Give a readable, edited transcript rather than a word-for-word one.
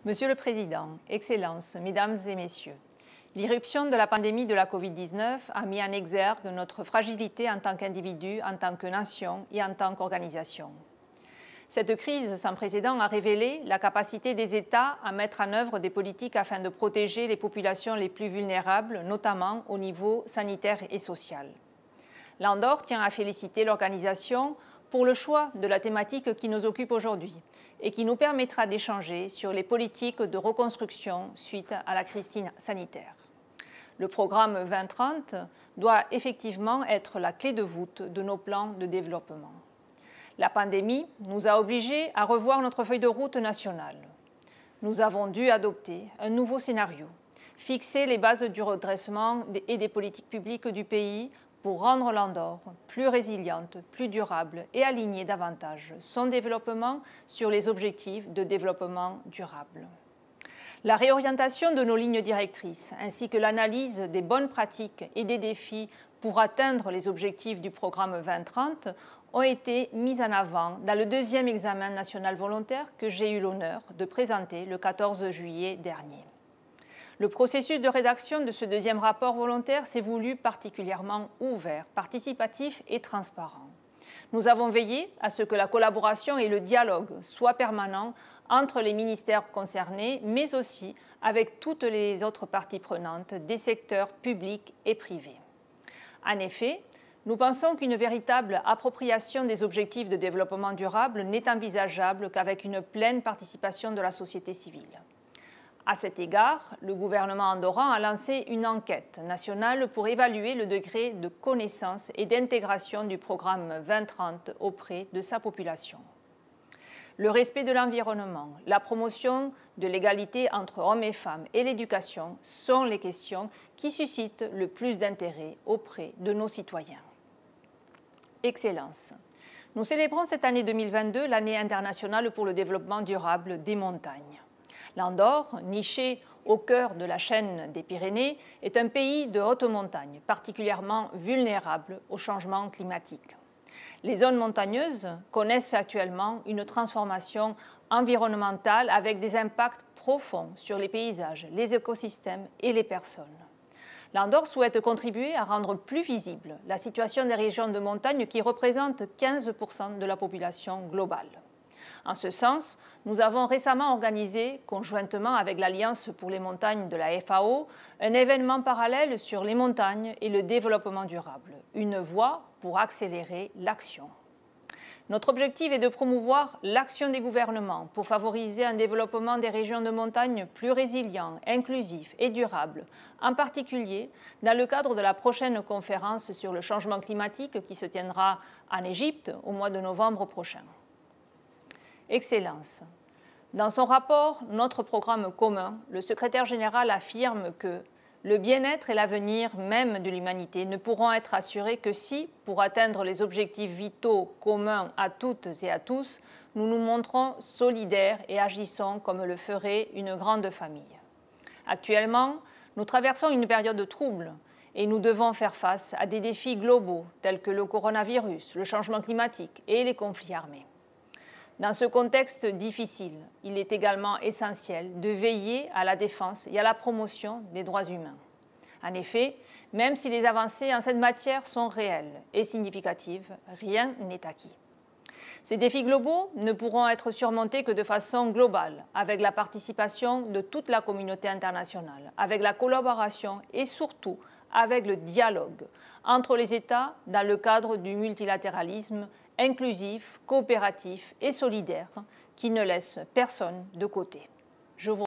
Monsieur le Président, Excellences, Mesdames et Messieurs, l'irruption de la pandémie de la Covid-19 a mis en exergue notre fragilité en tant qu'individu, en tant que nation et en tant qu'organisation. Cette crise sans précédent a révélé la capacité des États à mettre en œuvre des politiques afin de protéger les populations les plus vulnérables, notamment au niveau sanitaire et social. L'Andorre tient à féliciter l'organisation pour le choix de la thématique qui nous occupe aujourd'hui et qui nous permettra d'échanger sur les politiques de reconstruction suite à la crise sanitaire. Le programme 2030 doit effectivement être la clé de voûte de nos plans de développement. La pandémie nous a obligés à revoir notre feuille de route nationale. Nous avons dû adopter un nouveau scénario, fixer les bases du redressement et des politiques publiques du pays pour rendre l'Andorre plus résiliente, plus durable et aligner davantage son développement sur les objectifs de développement durable. La réorientation de nos lignes directrices ainsi que l'analyse des bonnes pratiques et des défis pour atteindre les objectifs du programme 2030 ont été mises en avant dans le deuxième examen national volontaire que j'ai eu l'honneur de présenter le 14 juillet dernier. Le processus de rédaction de ce deuxième rapport volontaire s'est voulu particulièrement ouvert, participatif et transparent. Nous avons veillé à ce que la collaboration et le dialogue soient permanents entre les ministères concernés, mais aussi avec toutes les autres parties prenantes des secteurs publics et privés. En effet, nous pensons qu'une véritable appropriation des objectifs de développement durable n'est envisageable qu'avec une pleine participation de la société civile. À cet égard, le gouvernement andorran a lancé une enquête nationale pour évaluer le degré de connaissance et d'intégration du programme 2030 auprès de sa population. Le respect de l'environnement, la promotion de l'égalité entre hommes et femmes et l'éducation sont les questions qui suscitent le plus d'intérêt auprès de nos citoyens. Excellences, nous célébrons cette année 2022 l'année internationale pour le développement durable des montagnes. L'Andorre, niché au cœur de la chaîne des Pyrénées, est un pays de haute montagne, particulièrement vulnérable au changement climatique. Les zones montagneuses connaissent actuellement une transformation environnementale avec des impacts profonds sur les paysages, les écosystèmes et les personnes. L'Andorre souhaite contribuer à rendre plus visible la situation des régions de montagne qui représentent 15% de la population globale. En ce sens, nous avons récemment organisé, conjointement avec l'Alliance pour les montagnes de la FAO, un événement parallèle sur les montagnes et le développement durable, une voie pour accélérer l'action. Notre objectif est de promouvoir l'action des gouvernements pour favoriser un développement des régions de montagne plus résilient, inclusif et durable, en particulier dans le cadre de la prochaine conférence sur le changement climatique qui se tiendra en Égypte au mois de novembre prochain. Excellences, dans son rapport « Notre programme commun », le secrétaire général affirme que le bien-être et l'avenir même de l'humanité ne pourront être assurés que si, pour atteindre les objectifs vitaux communs à toutes et à tous, nous nous montrons solidaires et agissons comme le ferait une grande famille. Actuellement, nous traversons une période trouble et nous devons faire face à des défis globaux tels que le coronavirus, le changement climatique et les conflits armés. Dans ce contexte difficile, il est également essentiel de veiller à la défense et à la promotion des droits humains. En effet, même si les avancées en cette matière sont réelles et significatives, rien n'est acquis. Ces défis globaux ne pourront être surmontés que de façon globale, avec la participation de toute la communauté internationale, avec la collaboration et surtout avec le dialogue entre les États dans le cadre du multilatéralisme inclusif, coopératif et solidaire qui ne laisse personne de côté. Je vous